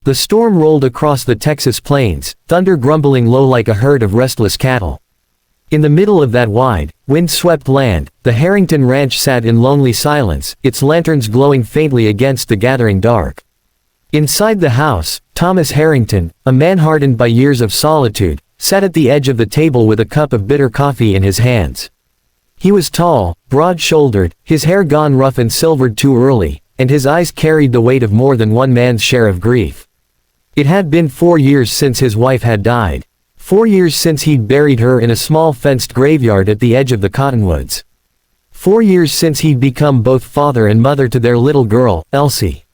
The storm rolled across the Texas plains, thunder grumbling low like a herd of restless cattle. In the middle of that wide, wind-swept land, the Harrington Ranch sat in lonely silence, its lanterns glowing faintly against the gathering dark. Inside the house, Thomas Harrington, a man hardened by years of solitude, sat at the edge of the table with a cup of bitter coffee in his hands. He was tall, broad-shouldered, his hair gone rough and silvered too early, and his eyes carried the weight of more than one man's share of grief. It had been 4 years since his wife had died. 4 years since he'd buried her in a small fenced graveyard at the edge of the cottonwoods. 4 years since he'd become both father and mother to their little girl, Elsie.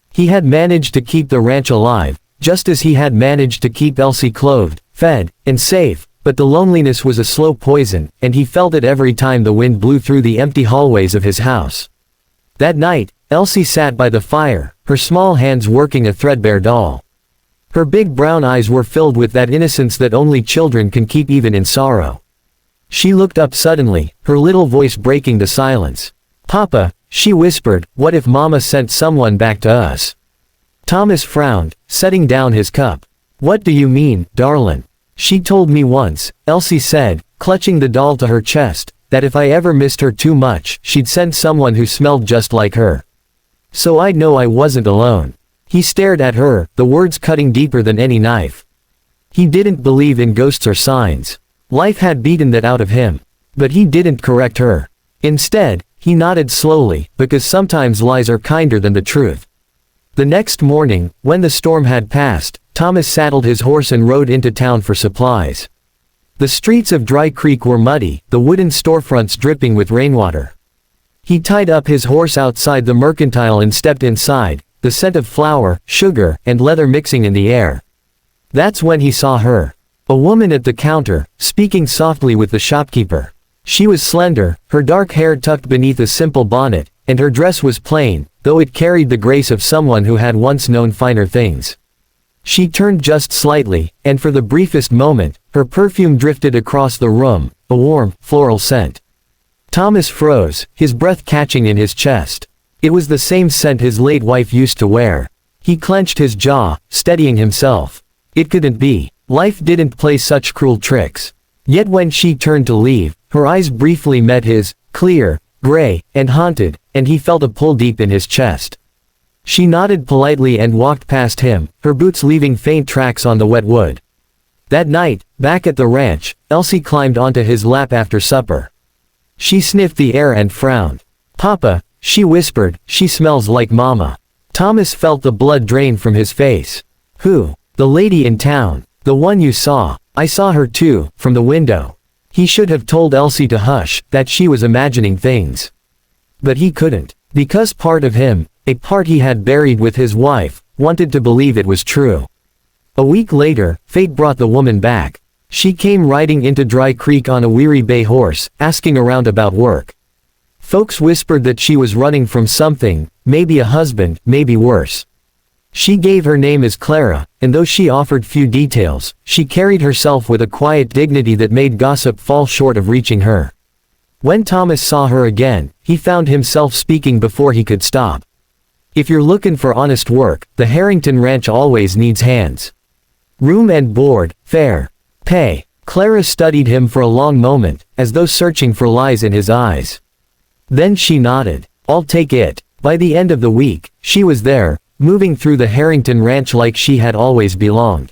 He had managed to keep the ranch alive, just as he had managed to keep Elsie clothed, fed, and safe, but the loneliness was a slow poison, and he felt it every time the wind blew through the empty hallways of his house. That night, Elsie sat by the fire, her small hands working a threadbare doll. Her big brown eyes were filled with that innocence that only children can keep even in sorrow. She looked up suddenly, her little voice breaking the silence. "Papa," she whispered, "what if Mama sent someone back to us?" Thomas frowned, setting down his cup. "What do you mean, darlin'? She told me once," Elsie said, clutching the doll to her chest, "that if I ever missed her too much, she'd send someone who smelled just like her. So I'd know I wasn't alone." He stared at her, the words cutting deeper than any knife. He didn't believe in ghosts or signs. Life had beaten that out of him. But he didn't correct her. Instead, he nodded slowly, because sometimes lies are kinder than the truth. The next morning, when the storm had passed, Thomas saddled his horse and rode into town for supplies. The streets of Dry Creek were muddy, the wooden storefronts dripping with rainwater. He tied up his horse outside the mercantile and stepped inside, the scent of flour, sugar, and leather mixing in the air. That's when he saw her. A woman at the counter, speaking softly with the shopkeeper. She was slender, her dark hair tucked beneath a simple bonnet, and her dress was plain, though it carried the grace of someone who had once known finer things. She turned just slightly, and for the briefest moment, her perfume drifted across the room, a warm, floral scent. Thomas froze, his breath catching in his chest. It was the same scent his late wife used to wear. He clenched his jaw, steadying himself. It couldn't be. Life didn't play such cruel tricks. Yet when she turned to leave, her eyes briefly met his, clear, gray, and haunted, and he felt a pull deep in his chest. She nodded politely and walked past him, her boots leaving faint tracks on the wet wood. That night, back at the ranch, Elsie climbed onto his lap after supper. She sniffed the air and frowned. "Papa," she whispered, "she smells like Mama." Thomas felt the blood drain from his face. "Who?" "The lady in town. The one you saw. I saw her too, from the window." He should have told Elsie to hush, that she was imagining things. But he couldn't. Because part of him, a part he had buried with his wife, wanted to believe it was true. A week later, fate brought the woman back. She came riding into Dry Creek on a weary bay horse, asking around about work. Folks whispered that she was running from something, maybe a husband, maybe worse. She gave her name as Clara, and though she offered few details, she carried herself with a quiet dignity that made gossip fall short of reaching her. When Thomas saw her again, he found himself speaking before he could stop. "If you're looking for honest work, the Harrington Ranch always needs hands. Room and board, fair pay." Clara studied him for a long moment, as though searching for lies in his eyes. Then she nodded. "I'll take it." By the end of the week, she was there, moving through the Harrington Ranch like she had always belonged.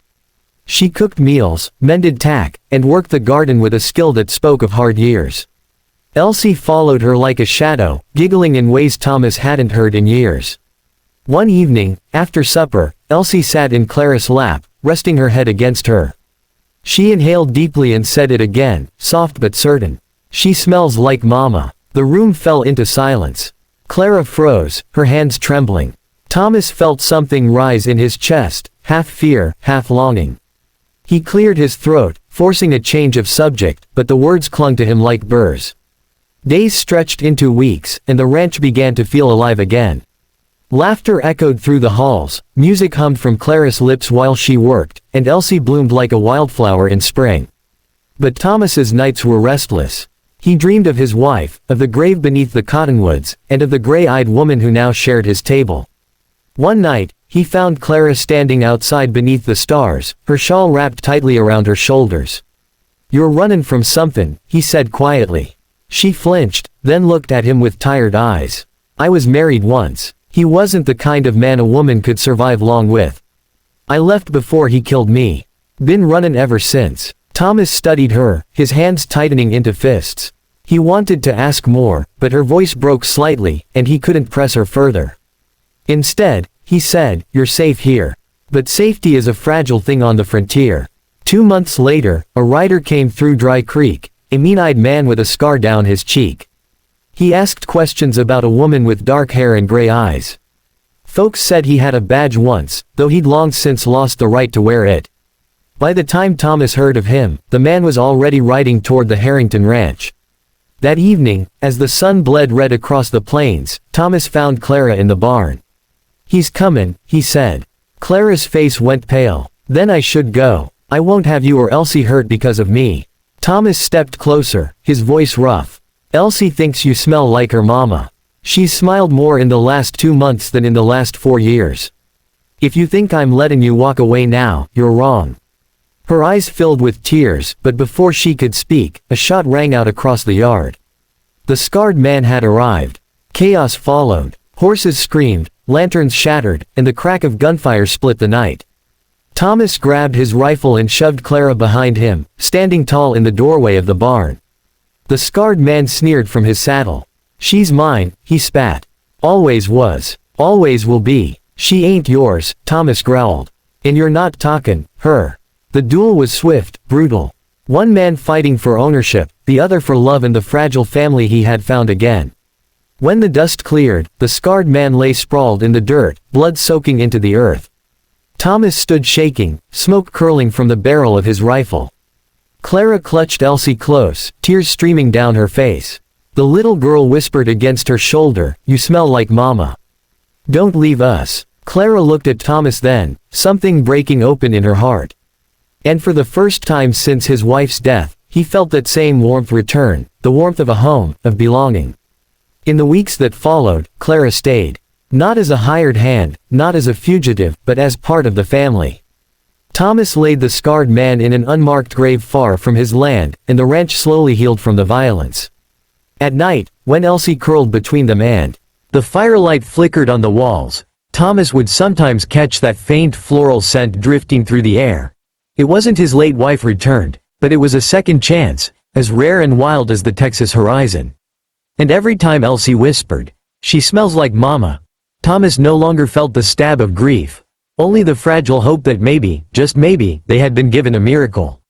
She cooked meals, mended tack, and worked the garden with a skill that spoke of hard years. Elsie followed her like a shadow, giggling in ways Thomas hadn't heard in years. One evening, after supper, Elsie sat in Clara's lap, resting her head against her. She inhaled deeply and said it again, soft but certain. "She smells like Mama." The room fell into silence. Clara froze, her hands trembling. Thomas felt something rise in his chest, half fear, half longing. He cleared his throat, forcing a change of subject, but the words clung to him like burrs. Days stretched into weeks, and the ranch began to feel alive again. Laughter echoed through the halls, music hummed from Clara's lips while she worked, and Elsie bloomed like a wildflower in spring. But Thomas's nights were restless. He dreamed of his wife, of the grave beneath the cottonwoods, and of the gray-eyed woman who now shared his table. One night, he found Clara standing outside beneath the stars, her shawl wrapped tightly around her shoulders. "You're runnin' from somethin'," he said quietly. She flinched, then looked at him with tired eyes. "I was married once. He wasn't the kind of man a woman could survive long with. I left before he killed me. Been runnin' ever since." Thomas studied her, his hands tightening into fists. He wanted to ask more, but her voice broke slightly, and he couldn't press her further. Instead, he said, "You're safe here. But safety is a fragile thing on the frontier." 2 months later, a rider came through Dry Creek, a mean-eyed man with a scar down his cheek. He asked questions about a woman with dark hair and gray eyes. Folks said he had a badge once, though he'd long since lost the right to wear it. By the time Thomas heard of him, the man was already riding toward the Harrington Ranch. That evening, as the sun bled red across the plains, Thomas found Clara in the barn. "He's comin'," he said. Clara's face went pale. "Then I should go. I won't have you or Elsie hurt because of me." Thomas stepped closer, his voice rough. "Elsie thinks you smell like her mama. She's smiled more in the last 2 months than in the last 4 years. If you think I'm letting you walk away now, you're wrong." Her eyes filled with tears, but before she could speak, a shot rang out across the yard. The scarred man had arrived. Chaos followed. Horses screamed, lanterns shattered, and the crack of gunfire split the night. Thomas grabbed his rifle and shoved Clara behind him, standing tall in the doorway of the barn. The scarred man sneered from his saddle. "She's mine," he spat. "Always was. Always will be." "She ain't yours," Thomas growled. "And you're not talkin' her." The duel was swift, brutal. One man fighting for ownership, the other for love and the fragile family he had found again. When the dust cleared, the scarred man lay sprawled in the dirt, blood soaking into the earth. Thomas stood shaking, smoke curling from the barrel of his rifle. Clara clutched Elsie close, tears streaming down her face. The little girl whispered against her shoulder, "You smell like Mama. Don't leave us." Clara looked at Thomas then, something breaking open in her heart. And for the first time since his wife's death, he felt that same warmth return, the warmth of a home, of belonging. In the weeks that followed, Clara stayed. Not as a hired hand, not as a fugitive, but as part of the family. Thomas laid the scarred man in an unmarked grave far from his land, and the ranch slowly healed from the violence. At night, when Elsie curled between them and the firelight flickered on the walls, Thomas would sometimes catch that faint floral scent drifting through the air. It wasn't his late wife returned, but it was a second chance, as rare and wild as the Texas horizon. And every time Elsie whispered, "She smells like Mama," Thomas no longer felt the stab of grief, only the fragile hope that maybe, just maybe, they had been given a miracle.